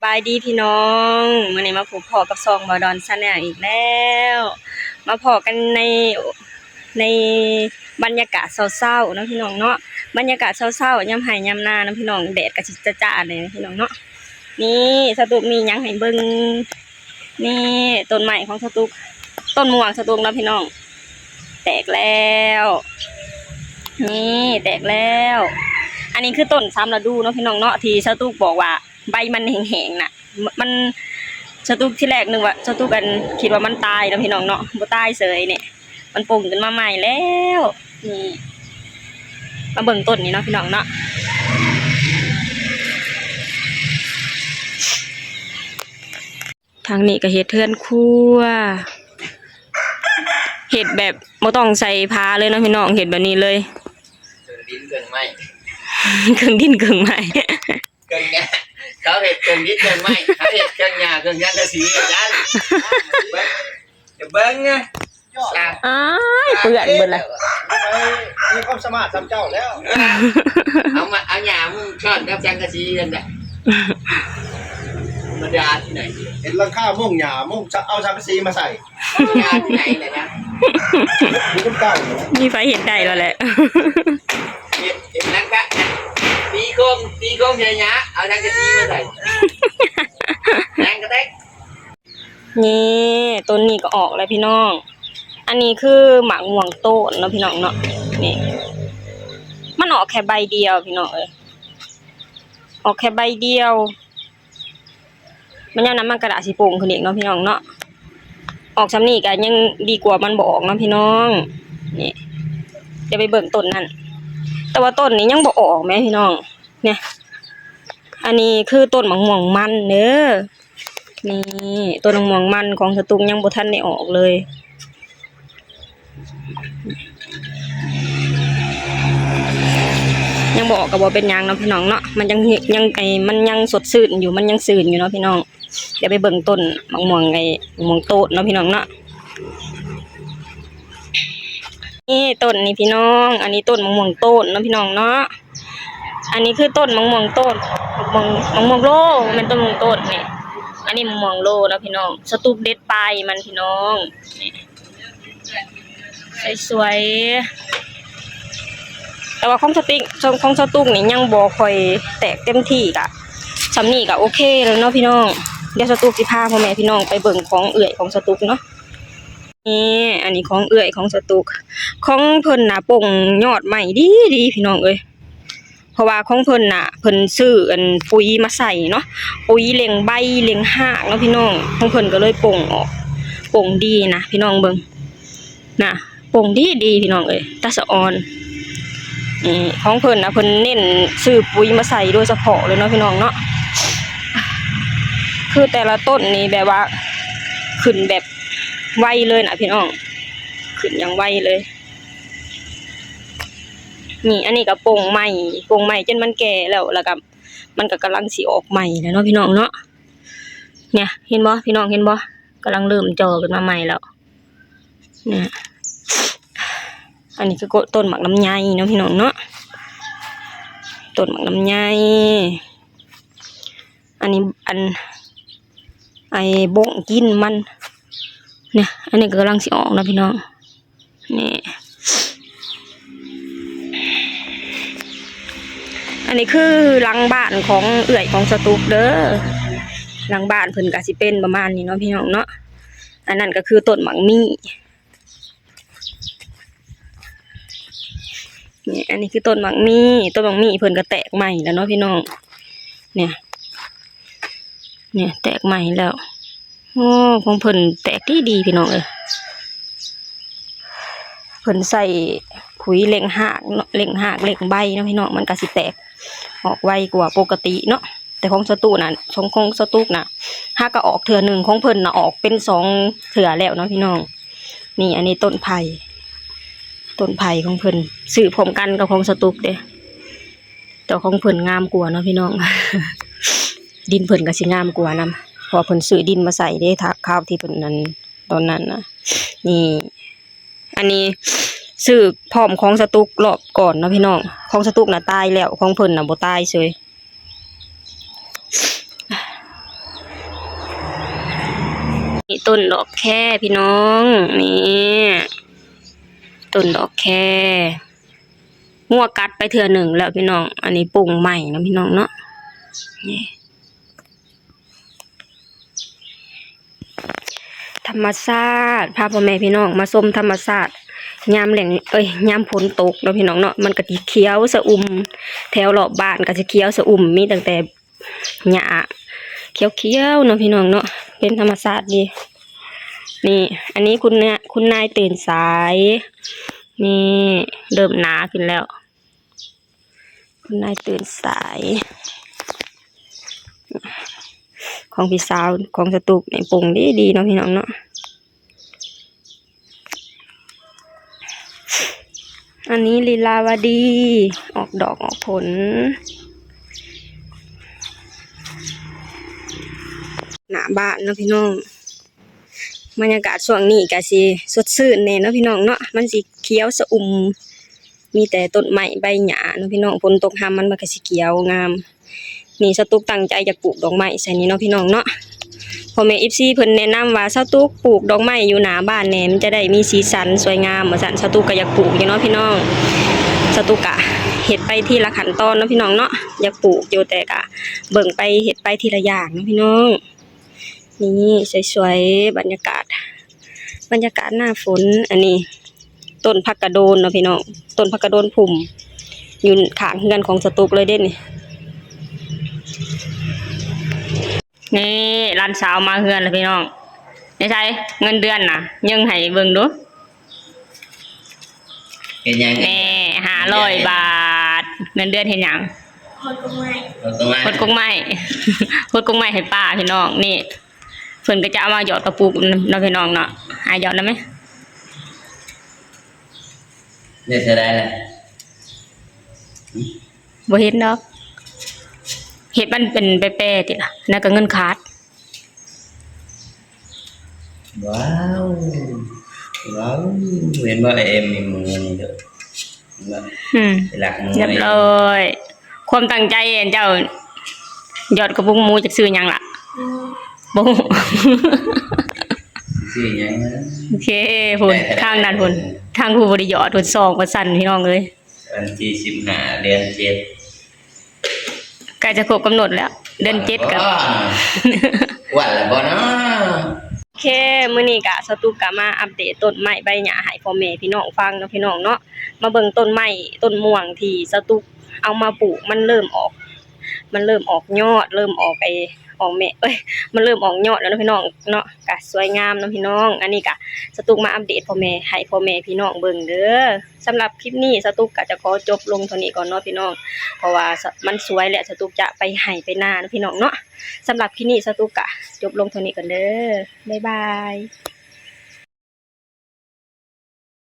บายดีพี่น้องมื้อนี้มาพบพ่อกับซองบอดอนชาแนลอีกแล้วมาพอกันในบรรยากาศเศร้าๆนะพี่น้องเนาะบรรยากาศเศร้าๆยามไห้ยามนานะพี่น้องแดดก็สิจ้าๆเลยนะพี่น้องเนาะนี่สตูกมีหยังให้เบิ่งนี่ต้นไม้ของสตูกต้นม่วงสตูกนะพี่น้องแตกแล้วนี่แตกแล้วอันนี้คือต้น3ฤดูเนาะพี่น้องเนาะที่สตูกบอกว่าใบมันแห้งๆน่ะมันสตูกที่แรกนึกว่าสตูกกันคิดว่ามันตายแล้วพี่น้องเนาะบ่ตายเฉยเนี่ยมันปุ่งขึ้นมาใหม่แล้วนี่มาเบิ่งต้นนี้เนาะพี่น้องเนาะทางนี้ก็เฮ็ดเทือนครัวเฮ็ดแบบบ่ต้องใส่ผ้าเลยเนาะพี่น้องเฮ็ดแบบนี้เลยเครื่องดินเครื่องไม้เครื่องดินเครื่องไม้เขาเห็ดเครื่องดินเครื่องไม้เขาเห็ดเครื่องหญ้าเครื่องยันกระสีกันเดี๋ยวเบิ้งไงอ้ายเปื่อนเบิดละมีความสามารถทำเจ้าแล้วเอาหญ้ามึงช้อนกับจังกระสีกันแหละธรรมดาที่ไหนเห็นราคามุ่งหญ้ามุ่งเอาสังกะสีมาใส่ธรรมดาที่ไหนเลยนะมีคนกล้ามีไฟเห็นได้แล้วแหละเห็นแล้วก็ตีโคมใหญ่ๆเอาจังกระสีมาใส่แรงกระแทกนี่ต้นนี้ก็ออกแล้วพี่น้องอันนี้คือหมากม่วงโต้นเนาะพี่น้องเนาะนี่มันออกแค่ใบเดียวพี่น้องออกแค่ใบเดียวมันยังน้ำมันกระดาษสีโป่งขึ้นอีกเนาะพี่น้องเนาะออกซ้ำนี่กันยังดีกว่ามันบ่ออกเนาะพี่น้องนี่เดี๋ยวไปเบิ่งต้นนั่นแต่ว่าต้นนี้ยังบ่ออกไหมพี่น้องเนี่ยอันนี้คือต้นหมากม่วงมันเด้อนี่ต้นหมากม่วงมันของสตูงยังบ่ทันได้ออกเลยยังบอกกับว่าเป็นยังเนาะพี่น้องเนาะมันยังมันยังสดชื่นอยู่มันยังซื่นอยู่เนาะพี่น้องเดี๋ยวไปเบิ่งต้นมะม่วงม่วงโตดเนาะพี่น้องเนาะนี่ต้นนี่พี่น้องอันนี้ต้นมะม่วงโตดเนาะพี่น้องเนาะอันนี้คือต้นมะม่วงโตดมะม่วงโลมันต้นมะม่วงโตดนี่อันนี้มะม่วงโลเนาะพี่น้องสตูปเด็ดปลายมันพี่น้องสวยแต่ว่าของสตูกนี่ยังบ่ค่อยแตกเต็มที่กะสำนี่กะโอเคแล้วเนาะพี่น้องเดี๋ยวสตูกสิพาพ่อแม่พี่น้องไปเบิ่งของเอื่อยของสตูกเนาะนี่อันนี้ของเอื่อยของสตูกของเพิ่นน่ะป่งยอดใหม่ดีพี่น้องเอ้ยเพราะว่าของเพิ่นน่ะเพิ่นซื้ออันปุ๋ยมาใส่เนาะปุ๋ยเลี้ยงใบเลี้ยงหากเนาะพี่น้องของเพิ่นก็เลยป่งออกป่งดีนะพี่น้องเบิ่งน่ะป่งดีพี่น้องเอ้ยตาสะออนของเพิ่นนะเพิ่นเน้นซื้อปุ๋ยมาใส่โดยเฉพาะเลยเนาะพี่น้องเนาะคือแต่ละต้นนี่แบบว่าขึ้นแบบไวเลยนะพี่น้องขึ้นอย่างไวเลยนี่อันนี้ก็โป่งใหม่จนมันแก่แล้วก็มันก็กำลังสิออกใหม่แล้วเนาะพี่น้องเนาะเนี่ยเห็นบ่พี่น้องเห็นบ่กำลังเริ่มจอขึ้นมาใหม่แล้วเนี่ยอันนี้คือต้นหมากลำไยเนาะพี่น้องเนาะต้นหมากลำไยอันนี้ไอ้บงกินมันเนี่ยอันนี้ก็กำลังสิออกนะพี่น้องนี่อันนี้คือหลังบ้านของเอื่อยของสตูกเด้อหลังบ้านเพิ่นก็สิเป็นประมาณนี้เนาะพี่น้องเนาะอันนั้นก็คือต้นหมากมี่นี่อันนี้คือต้นหมากมี่เพิ่นก็แตกใหม่แล้วเนาะพี่น้องเนี่ยแตกใหม่แล้วโอ้ของเพิ่นแตกดีพี่น้องเพิ่นใส่ปุ๋ยเล็งหากเล็งใบเนาะพี่น้องมันก็สิแตกออกไวกว่าปกติเนาะแต่ของสตูน่ะของสตูกน่ะถ้าก็ออกเถื่อหนึ่งของเพิ่นน่ะออกเป็น2เถื่อแล้วเนาะพี่น้องนี่อันนี้ต้นไผ่ของเพิ่นซื้อพร้อมกันกับของสตูกเด้แต่ของเพิ่นงามกว่าเนาะพี่น้อง ดินเพิ่นก็สิงามกว่านำเพราะเพิ่นซื้อดินมาใส่เด้ข้าวที่เพิ่นนั้นตอนนั้นนะนี่อันนี้ซื้อพร้อมของสตูกรอบก่อนเนาะพี่น้องของสตูกน่ะตายแล้วของเพิ่นน่ะบ่ตายเฉย นี่ต้นดอกแค่พี่น้องนี่ต้นดอกแค่งัวกัดไปเทื่อหนึ่งแล้วพี่น้องอันนี้ปรุงใหม่นะพี่น้องเนาะนี่ธรรมชาติพาพ่อแม่พี่น้องมาชมธรรมชาติยามแหล่งยามฝนตกเนาะพี่น้องเนาะมันก็สิเขียวสะอุ่มแถวรอบบ้านก็สิเขียวสะอุ่มมีตั้งแต่หญ้าเขียวๆเนาะพี่น้องเนาะเป็นธรรมชาติดีนี่อันนี้คุณนายตื่นสายนี่เริ่มหนาขึ้นแล้ว คุณนายตื่นสายของพี่สาวของสตูกในปรุงดีเนาะพี่น้องเนาะอันนี้ลีลาวดีออกดอกออกผลหน้าบ้านเนาะพี่น้องบรรยากาศช่วงนี้ก็สิสดชื่นแน่เนาะพี่น้องเนาะมันสิเขียวสะอุ่มมีแต่ต้นไม้ใบหญ้าเนาะพี่น้องฝนตกห้ามมันก็สิเขียวงามนี่สตุกตั้งใจจะปลูกดอกไม้ใส่นี่เนาะพี่น้องเนาะพ่อแม่FCเพิ่นแนะนำว่าสตุกปลูกดอกไม้อยู่หน้าบ้านแหน่มันจะได้มีสีสันสวยงามว่าซั่นสตุกก็อยากปลูกอยู่เนาะพี่น้องสตุกก็เฮ็ดไปทีละขั้นตอนเนาะพี่น้องเนาะอยากปลูกอยู่แต่ก็เบิ่งไปเฮ็ดไปทีละอย่างเนาะพี่น้องนี่สวยๆบรรยากาศหน้าฝนอันนี้ต้นผักกระโดนเนาะพี่น้องต้นผักกระโดนพุ่มอยู่ข้างเฮือนของสตุกเลยเด้นี่ร้านสาวมาเฮือนแล้วพี่น้องไม่ใช่เงินเดือนน่ะยังให้เบิ่งดู เห็นยัง แน่500 บาทเงินเดือนเห็นหยัง คนตรงไหน พดกงไม้ พดกงไม้ให้ป้าพี่น้องนี่เพิ่นก็จะเอามาหยอดกระปุกเนาะพี่น้องเนาะหาหยอดได้ไหม เนี่ยจะได้แหละ บ่เห็นดอกเห็ดมันเป็นแปรๆติล่ะนั่นก็เงินขาด ว้าวเห็นว่าเอ็มมีมือนี่เด้อหลักมือ เรียบร้อยความตั้งใจเจ้าหยอดกระปุกหมูจะซื้อหยังล่ะบ่ ชื่อยังนะ โอเคพุ่นทางนั้นพุ่นทางผู้บ่ได้หยอดพุ่น2%พี่น้องเอ้ย วันที่15เดือน7 ใกล้จะครบกำหนดแล้วเดือน7กับ วันละบ่เนาะ โอเคมื้อนี้ก็สตูกก็มาอัปเดตต้นไม้ใบหญ้าให้พ่อแม่พี่น้องฟังเนาะพี่น้องเนาะมาเบิ่งต้นไม้ต้นม่วงที่สตูกเอามาปลูกมันเริ่มออกยอดเริ่มออกออกมันเริ่มออกยอดแล้วเนาะพี่น้องเนาะก็สวยงามเนาะพี่น้องอันนี้ก็สตูกมาอัปเดตพ่อแม่ให้พ่อแม่พี่น้องเบิ่งเด้อสำหรับคลิปนี้สตูกก็จะขอจบลงเท่านี้ก่อนเนาะพี่น้องเพราะว่ามันสวยและสตูกจะไปให้ไปนาเนาะพี่น้องเนาะสำหรับคลิปนี้สตูกก็จบลงเท่านี้ก่อนเด้อบ๊ายบาย